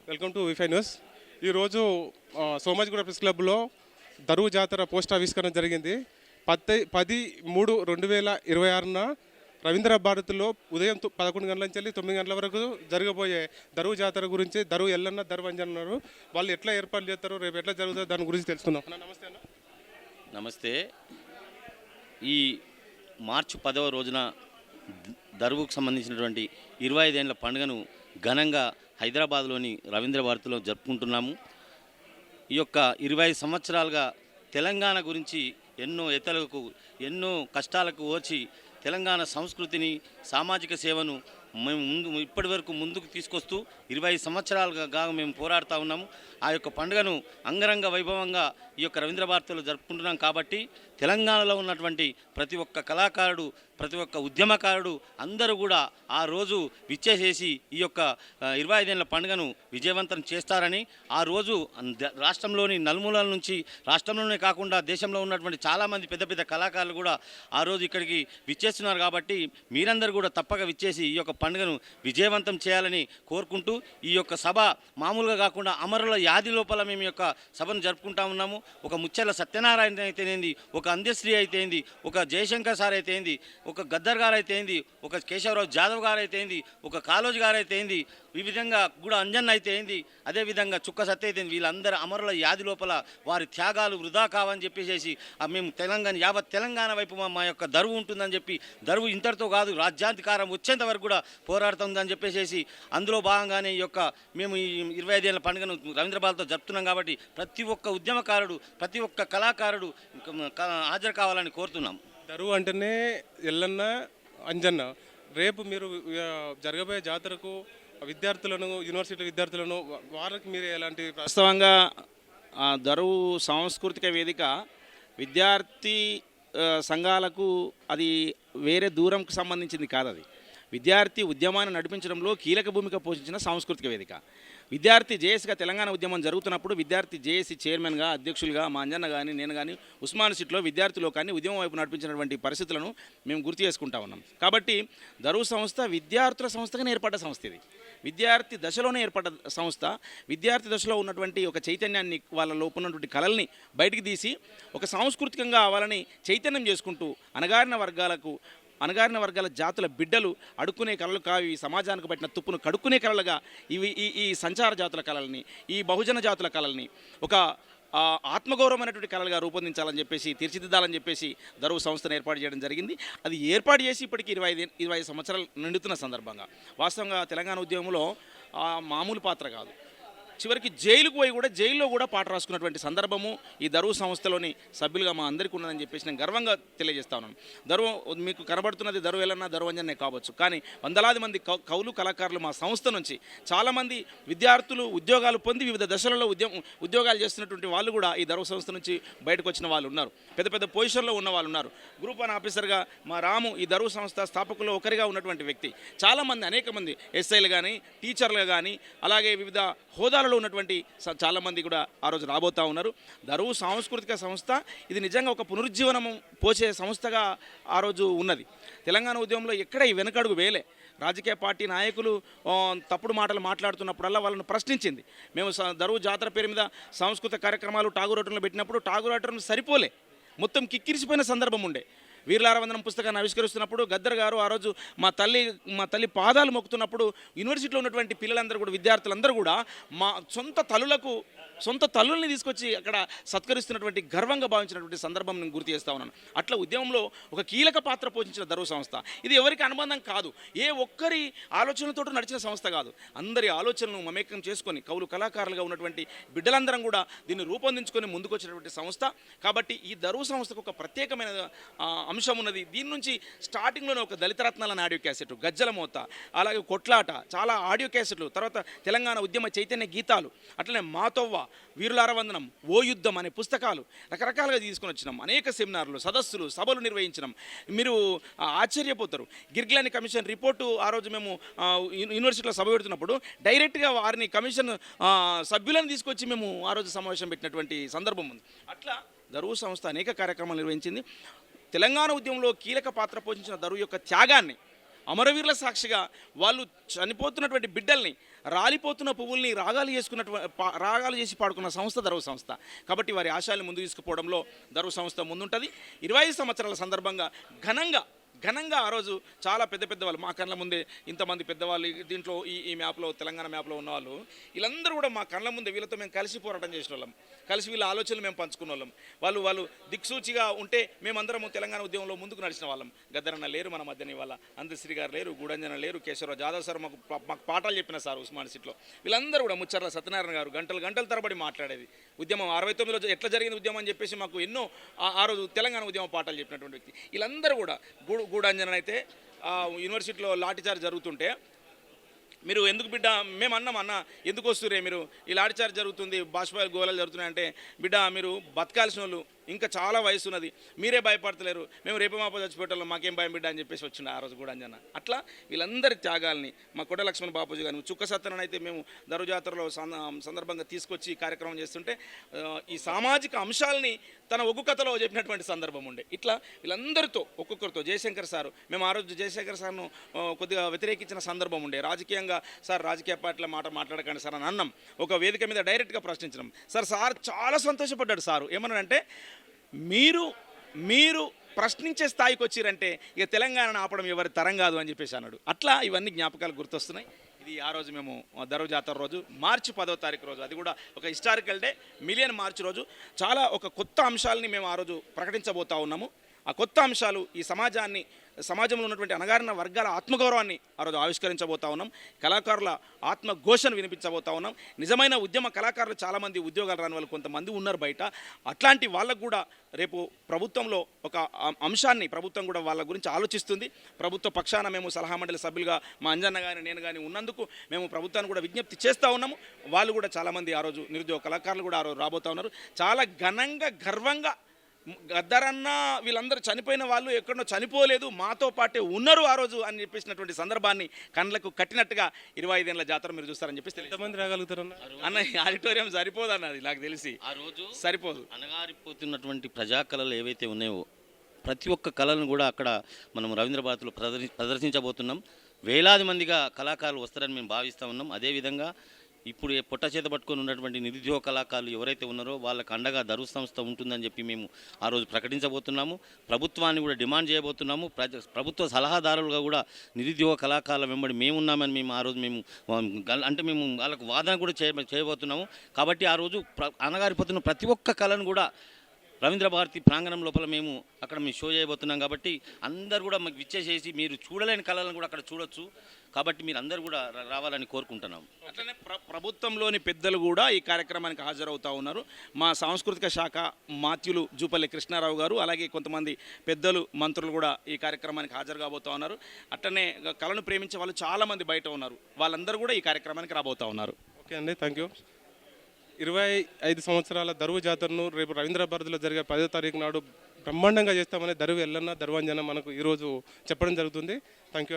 Welcome to Wi-Fi news. ఈరోజు Somajiguda press క్లబ్లో దరువు జాతర పోస్ట్ ఆవిష్కరణ జరిగింది. 10/3/2026న రవీంద్ర భారతిలో ఉదయం 11 గంటల నుంచి 9 గంటల వరకు జరగబోయే దరువు జాతర గురించి దరువు ఎల్లన్న దరువు అంజన్నారు వాళ్ళు ఎట్లా ఏర్పాటు చేస్తారు, రేపు ఎట్లా జరుగుతుంది దాని గురించి తెలుసుకుందాం. నమస్తే అన్న. నమస్తే. ఈ మార్చి 10వ రోజున దరువుకు సంబంధించినటువంటి 25 ఏళ్ల పండుగను ఘనంగా హైదరాబాద్లోని రవీంద్ర భారతిలో జరుపుకుంటున్నాము. ఈ యొక్క 25 సంవత్సరాలుగా తెలంగాణ గురించి ఎన్నో ఎత్తలకు ఎన్నో కష్టాలకు ఓర్చి తెలంగాణ సంస్కృతిని సామాజిక సేవను మేము ఇప్పటి వరకు ముందుకు తీసుకొస్తూ 25 సంవత్సరాలుగా మేము పోరాడుతూ ఉన్నాము. ఆ యొక్క పండుగను అంగరంగ వైభవంగా ఈ యొక్క రవీంద్ర భారతిలో జరుపుకుంటున్నాం. కాబట్టి తెలంగాణలో ఉన్నటువంటి ప్రతి ఒక్క కళాకారుడు, ప్రతి ఒక్క ఉద్యమకారుడు అందరూ కూడా ఆ రోజు విచ్చేసేసి ఈ యొక్క 25 ఏళ్ల పండుగను విజయవంతం చేస్తారని, ఆ రోజు రాష్ట్రంలోని నలుమూలల నుంచి, రాష్ట్రంలోనే కాకుండా దేశంలో ఉన్నటువంటి చాలామంది పెద్ద పెద్ద కళాకారులు కూడా ఆ రోజు ఇక్కడికి విచ్చేస్తున్నారు. కాబట్టి మీరందరూ కూడా తప్పక విచ్చేసి ఈ యొక్క పండుగను విజయవంతం చేయాలని కోరుకుంటూ, ఈ యొక్క సభ మామూలుగా కాకుండా అమరుల యాది లోపల మేము యొక్క సభను జరుపుకుంటా ఉన్నాము. ఒక ముచ్చెల సత్యనారాయణ అయితేనేంది, ఒక అందశ్రీ అయితేంది, ఒక జయశంకర్ సార్ అయితేంది, ఒక గద్దర్ గారు అయితేంది, ఒక కేశవరావు జాదవ్ గారు అయితేంది, ఒక కాళోజీ గారు అయితేంది, ఈ విధంగా కూడా అంజన్ అయితే ఏంది, అదేవిధంగా చుక్క సత్య అయితే వీళ్ళందరూ అమరుల యాది లోపల వారి త్యాగాలు వృధా కావని చెప్పేసి మేము యావత్ తెలంగాణ వైపు మా యొక్క దరువు ఉంటుందని చెప్పి, దరువు ఇంతటితో కాదు రాజ్యాంధికారం వచ్చేంత వరకు కూడా పోరాడుతుందని చెప్పేసి అందులో భాగంగానే ఈ యొక్క మేము ఈ 25 ఏళ్ల పండుగను రవీంద్ర భారతితో జరుపుతున్నాం. కాబట్టి ప్రతి ఒక్క ఉద్యమకారుడు, ప్రతి ఒక్క కళాకారుడు హాజరు కావాలని కోరుతున్నాం. దరువు అంటేనే ఎల్లన్న అంజన్న. రేపు మీరు జరగబోయే జాతరకు విద్యార్థులను, యూనివర్సిటీ విద్యార్థులను, వారికి మీరు ఎలాంటి? వాస్తవంగా దరువు సాంస్కృతిక వేదిక విద్యార్థి సంఘాలకు అది వేరే దూరంకు సంబంధించింది కాదు. అది విద్యార్థి ఉద్యమాన్ని నడిపించడంలో కీలక భూమిక పోషించిన సాంస్కృతిక వేదిక. విద్యార్థి జేఏసీగా తెలంగాణ ఉద్యమం జరుగుతున్నప్పుడు విద్యార్థి జేఏసీ చైర్మన్గా, అధ్యక్షులుగా మా అంజన్న కానీ నేను కానీ ఉస్మాన్ సిటీలో విద్యార్థి లోకాన్ని ఉద్యమం వైపు నడిపించినటువంటి పరిస్థితులను మేము గుర్తు చేసుకుంటా ఉన్నాం. కాబట్టి దరువు సంస్థ విద్యార్థుల సంస్థగానే ఏర్పడ్డ సంస్థ. ఇది విద్యార్థి దశలోనే ఏర్పడ్డ సంస్థ. విద్యార్థి దశలో ఉన్నటువంటి ఒక చైతన్యాన్ని, వాళ్ళ లోపల ఉన్నటువంటి కళల్ని బయటికి తీసి ఒక సాంస్కృతికంగా వాళ్ళని చైతన్యం చేసుకుంటూ అణగారిన వర్గాల జాతుల బిడ్డలు అడుక్కునే కళలు కావి, సమాజానికి పట్టిన తుప్పును కడుక్కునే కళలుగా ఈ సంచార జాతుల కళల్ని, ఈ బహుజన జాతుల కళల్ని ఒక ఆత్మగౌరవమైనటువంటి కళలుగా రూపొందించాలని చెప్పేసి, తీర్చిదిద్దాలని చెప్పేసి దరువు సంస్థను ఏర్పాటు చేయడం జరిగింది. అది ఏర్పాటు చేసి ఇప్పటికీ 25 సంవత్సరాలు నిండుతున్న సందర్భంగా వాస్తవంగా తెలంగాణ ఉద్యమంలో మామూలు పాత్ర కాదు, చివరికి జైలుకు పోయి కూడా జైల్లో కూడా పాట రాసుకున్నటువంటి సందర్భము ఈ దరువు సంస్థలోని సభ్యులుగా మా అందరికీ ఉన్నదని చెప్పేసి నేను గర్వంగా తెలియజేస్తా ఉన్నాను. దరువు మీకు కనబడుతున్నది దరువు ఎల్లన్నా దరువు అంజన్నే కావచ్చు, కానీ వందలాది మంది కవులు, కళాకారులు మా సంస్థ నుంచి చాలామంది విద్యార్థులు ఉద్యోగాలు పొంది వివిధ దశలలో ఉద్యోగాలు చేస్తున్నటువంటి వాళ్ళు కూడా ఈ దరువు సంస్థ నుంచి బయటకు వచ్చిన వాళ్ళు ఉన్నారు. పెద్ద పెద్ద పొజిషన్లో ఉన్న వాళ్ళు ఉన్నారు. గ్రూప్ 1 ఆఫీసర్గా మా రాము ఈ దరువు సంస్థ స్థాపకుల్లో ఒకరిగా ఉన్నటువంటి వ్యక్తి. చాలామంది, అనేక మంది ఎస్ఐలు కానీ, టీచర్లు కానీ, అలాగే వివిధ హోదాలు ఉన్నటువంటి చాలామంది కూడా ఆ రోజు రాబోతూ ఉన్నారు. దరువు సాంస్కృతిక సంస్థ ఇది నిజంగా ఒక పునరుజ్జీవనము పోసే సంస్థగా ఆ రోజు ఉన్నది. తెలంగాణ ఉద్యమంలో ఎక్కడ ఈ వెనకడుగు వేలే. రాజకీయ పార్టీ నాయకులు తప్పుడు మాటలు మాట్లాడుతున్నప్పుడల్లా వాళ్ళను ప్రశ్నించింది. మేము దరువు జాతర పేరు మీద సాంస్కృతిక కార్యక్రమాలు టాగూర్ హోటల్లో పెట్టినప్పుడు టాగూర్ హోటల్ సరిపోలే, మొత్తం కిక్కిరిసిపోయిన సందర్భం ఉండే. వీరులారవందనం పుస్తకాన్ని ఆవిష్కరిస్తున్నప్పుడు గద్దర్ గారు ఆ రోజు మా తల్లి పాదాలు మొక్కుతున్నప్పుడు యూనివర్సిటీలో ఉన్నటువంటి పిల్లలందరూ కూడా, విద్యార్థులందరూ కూడా మా సొంత తల్లుల్ని తీసుకొచ్చి అక్కడ సత్కరిస్తున్నటువంటి గర్వంగా భావించినటువంటి సందర్భం నేను గుర్తు చేస్తా ఉన్నాను. అట్లా ఉద్యమంలో ఒక కీలక పాత్ర పోషించిన దరువు సంస్థ. ఇది ఎవరికి అనుబంధం కాదు, ఏ ఒక్కరి ఆలోచనలతో నడిచిన సంస్థ కాదు. అందరి ఆలోచనలను మమేకం చేసుకొని కవులు, కళాకారులుగా ఉన్నటువంటి బిడ్డలందరం కూడా దీన్ని రూపొందించుకొని ముందుకు వచ్చినటువంటి సంస్థ. కాబట్టి ఈ దరువు సంస్థకు ఒక ప్రత్యేకమైన అంశం ఉన్నది. దీని నుంచి స్టార్టింగ్లోనే ఒక దళితరత్నాల ఆడియో క్యాసెట్, గజ్జల మోత, అలాగే కొట్లాట, చాలా ఆడియో క్యాసెట్లు, తర్వాత తెలంగాణ ఉద్యమ చైతన్య గీతాలు, అట్లనే మాతోవ్వ, వీరులారవందనం, ఓ యుద్ధం అనే పుస్తకాలు రకరకాలుగా తీసుకొని వచ్చినాం. అనేక సెమినార్లు, సదస్సులు, సభలు నిర్వహించినాం. మీరు ఆశ్చర్యపోతారు. గిర్గిలాని కమిషన్ రిపోర్టు ఆ రోజు మేము యూనివర్సిటీలో సభ పెడుతున్నప్పుడు డైరెక్ట్గా వారిని కమిషన్ సభ్యులను తీసుకొచ్చి మేము ఆ రోజు సమావేశం పెట్టినటువంటి సందర్భం ఉంది. అట్లా దరువు సంస్థ అనేక కార్యక్రమాలు నిర్వహించింది. తెలంగాణ ఉద్యమంలో కీలక పాత్ర పోషించిన దరువు యొక్క త్యాగాన్ని, అమరవీరుల సాక్షిగా వాళ్ళు చనిపోతున్నటువంటి బిడ్డల్ని రాలిపోతున్న పువ్వుల్ని రాగాలు రాగాలు చేసి పాడుకున్న సంస్థ దరువు సంస్థ. కాబట్టి వారి ఆశయాలను ముందు తీసుకుపోవడంలో దరువు సంస్థ ముందుంటుంది. 25 సంవత్సరాల సందర్భంగా ఘనంగా ఆ రోజు చాలా పెద్ద వాళ్ళు మా కళ్ళ ముందే ఇంతమంది పెద్దవాళ్ళు దీంట్లో ఈ మ్యాప్లో తెలంగాణ మ్యాప్లో ఉన్నవాళ్ళు వీళ్ళందరూ కూడా మా కళ్ళ ముందే వీళ్ళతో మేము కలిసి పోరాటం చేసిన వాళ్ళం, కలిసి వీళ్ళ ఆలోచనలు మేము పంచుకున్న వాళ్ళం. వాళ్ళు దిక్సూచిగా ఉంటే మేమందరం తెలంగాణ ఉద్యమంలో ముందుకు నడిచిన వాళ్ళం. గద్దరన్న లేరు మన మధ్యన, ఇవాళ అందశ్రీ గారు లేరు, గూడంజన లేరు, కేశవరావు జాదవ్ సార్ మాకు పాఠాలు చెప్పిన సార్ ఉస్మాన్ సిట్లో. వీళ్ళందరూ కూడా ముచ్చర్ల సత్యనారాయణ గారు గంటల తరబడి మాట్లాడేది. ఉద్యమం 69లో ఎట్లా జరిగింది ఉద్యమం అని చెప్పేసి మాకు ఎన్నో ఆ రోజు తెలంగాణ ఉద్యమ పాఠాలు చెప్పినటువంటి వ్యక్తి. వీళ్ళందరూ కూడా గూడాంజన్ అయితే యూనివర్సిటీలో లాఠీచార్జ్ జరుగుతుంటే మీరు ఎందుకు బిడ్డ మేము అన్న ఎందుకు వస్తురే మీరు ఈ లాఠీచార్జ్ జరుగుతుంది, బాష్పాలు గోళాలు జరుగుతున్నాయి అంటే బిడ్డ మీరు బతకాల్సిన వాళ్ళు, ఇంకా చాలా వయసు ఉన్నది, మీరే భయపడతలేరు, మేము రేపు మాపో చచ్చిపోయేటోళ్ళం, మాకేం భయం బిడ్డ అని చెప్పేసి వచ్చిండు ఆ రోజు కూడా అంజన్న. అట్లా వీళ్ళందరి త్యాగాల్ని మా కొట్ట లక్ష్మణ్ బాపూజీ గారు చుక్క సత్తనని అయితే మేము దరువు జాతరలో సందర్భంగా తీసుకొచ్చి కార్యక్రమం చేస్తుంటే ఈ సామాజిక అంశాలని తన ఒగ్గు కథలో చెప్పినటువంటి సందర్భం ఉండే. ఇట్లా వీళ్ళందరితో ఒక్కొక్కరితో జయశంకర్ సారు, మేము ఆ రోజు జయశంకర్ సార్ను కొద్దిగా వ్యతిరేకించిన సందర్భం ఉండే. రాజకీయంగా సార్ రాజకీయ పార్టీల మాట్లాడకండి సార్ అని అన్నాం. ఒక వేదిక మీద డైరెక్ట్గా ప్రశ్నించినాం. సార్ చాలా సంతోషపడ్డాడు. సారు ఏమన్నాడంటే మీరు ప్రశ్నించే స్థాయికి వచ్చిరంటే ఇక తెలంగాణను ఆపడం ఎవరి తరం కాదు అని చెప్పేసి అన్నాడు. అట్లా ఇవన్నీ జ్ఞాపకాలు గుర్తొస్తున్నాయి. ఇది ఆ రోజు మేము దరువు జాతర రోజు మార్చి 10వ తారీఖు రోజు, అది కూడా ఒక హిస్టారికల్ డే, మిలియన్ మార్చ్ రోజు చాలా ఒక కొత్త అంశాలని మేము ఆ రోజు ప్రకటించబోతా ఉన్నాము. ఆ కొత్త అంశాలు ఈ సమాజంలో ఉన్నటువంటి అణగారిన వర్గాల ఆత్మగౌరవాన్ని ఆ రోజు ఆవిష్కరించబోతా ఉన్నాం. కళాకారుల ఆత్మఘోషను వినిపించబోతా ఉన్నాం. నిజమైన ఉద్యమ కళాకారులు చాలామంది ఉద్యోగాలు రాని వాళ్ళు కొంతమంది ఉన్నారు బయట. అట్లాంటి వాళ్ళకు కూడా రేపు ప్రభుత్వంలో ఒక అంశాన్ని ప్రభుత్వం కూడా వాళ్ళ గురించి ఆలోచిస్తుంది. ప్రభుత్వ పక్షాన మేము సలహా మండలి సభ్యులుగా మా అంజన్న కానీ నేను కానీ ఉన్నందుకు మేము ప్రభుత్వాన్ని కూడా విజ్ఞప్తి చేస్తూ ఉన్నాము. వాళ్ళు కూడా చాలామంది ఆ రోజు నిరుద్యోగ కళాకారులు కూడా ఆ రోజు రాబోతూ ఉన్నారు. చాలా ఘనంగా గర్వంగా గద్దరన్న వీళ్ళందరూ చనిపోయిన వాళ్ళు ఎక్కడో చనిపోలేదు, మాతో పాటే ఉన్నారు ఆ రోజు అని చెప్పేసినటువంటి సందర్భాన్ని కళ్ళకు కట్టినట్టుగా 25 ఏళ్ల జాతర మీరు చూస్తారని చెప్పేసి ఎంతమంది రాగలుగుతారన్న? అన్న ఆడిటోరియం సరిపోదు అన్నది నాకు తెలిసి, ఆ రోజు సరిపోదు. అనగారిపోతున్నటువంటి ప్రజా కళలు ఏవైతే ఉన్నాయో ప్రతి ఒక్క కళలను కూడా అక్కడ మనం రవీంద్ర భారతిలో ప్రదర్శించబోతున్నాం. వేలాది మందిగా కళాకారులు వస్తారని మేము భావిస్తూ ఉన్నాం. అదేవిధంగా ఇప్పుడు పొట్ట చేత పట్టుకొని ఉన్నటువంటి నిరుద్యోగ కళాకారులు ఎవరైతే ఉన్నారో వాళ్ళకు అండగా దరువు సంస్థ ఉంటుందని చెప్పి మేము ఆ రోజు ప్రకటించబోతున్నాము. ప్రభుత్వాన్ని కూడా డిమాండ్ చేయబోతున్నాము. ప్రభుత్వ సలహాదారులుగా కూడా నిరుద్యోగ కళాకారుల వెంబడి మేమున్నామని మేము ఆ రోజు మేము వాళ్ళకు వాదన కూడా చేయబోతున్నాము. కాబట్టి ఆ రోజు అనగారిపోతున్న ప్రతి ఒక్క కళను కూడా రవీంద్ర భారతి ప్రాంగణం లోపల మేము షో చేయబోతున్నాం. కాబట్టి అందరు కూడా మాకు విచ్చేసేసి మీరు చూడలేని కళలను కూడా అక్కడ చూడొచ్చు. కాబట్టి మీరు అందరూ కూడా రావాలని కోరుకుంటున్నాం. అట్లనే ప్రభుత్వంలోని పెద్దలు కూడా ఈ కార్యక్రమానికి హాజరవుతూ ఉన్నారు. మా సాంస్కృతిక శాఖ మాత్యులు జూపల్లి కృష్ణారావు గారు, అలాగే కొంతమంది పెద్దలు మంత్రులు కూడా ఈ కార్యక్రమానికి హాజరు కాబోతూ ఉన్నారు. అట్లనే కళను ప్రేమించే వాళ్ళు చాలామంది బయట ఉన్నారు. వాళ్ళందరూ కూడా ఈ కార్యక్రమానికి రాబోతూ ఉన్నారు. ఓకే అండి, థ్యాంక్ యూ. 25 సంవత్సరాల దరువు జాతరను రేపు రవీంద్ర భారతిలో జరిగే 10వ తారీఖు నాడు బ్రహ్మాండంగా చేస్తామని దరువు ఎల్లన్న దరువంజన మనకు ఈరోజు చెప్పడం జరుగుతుంది. Thank you.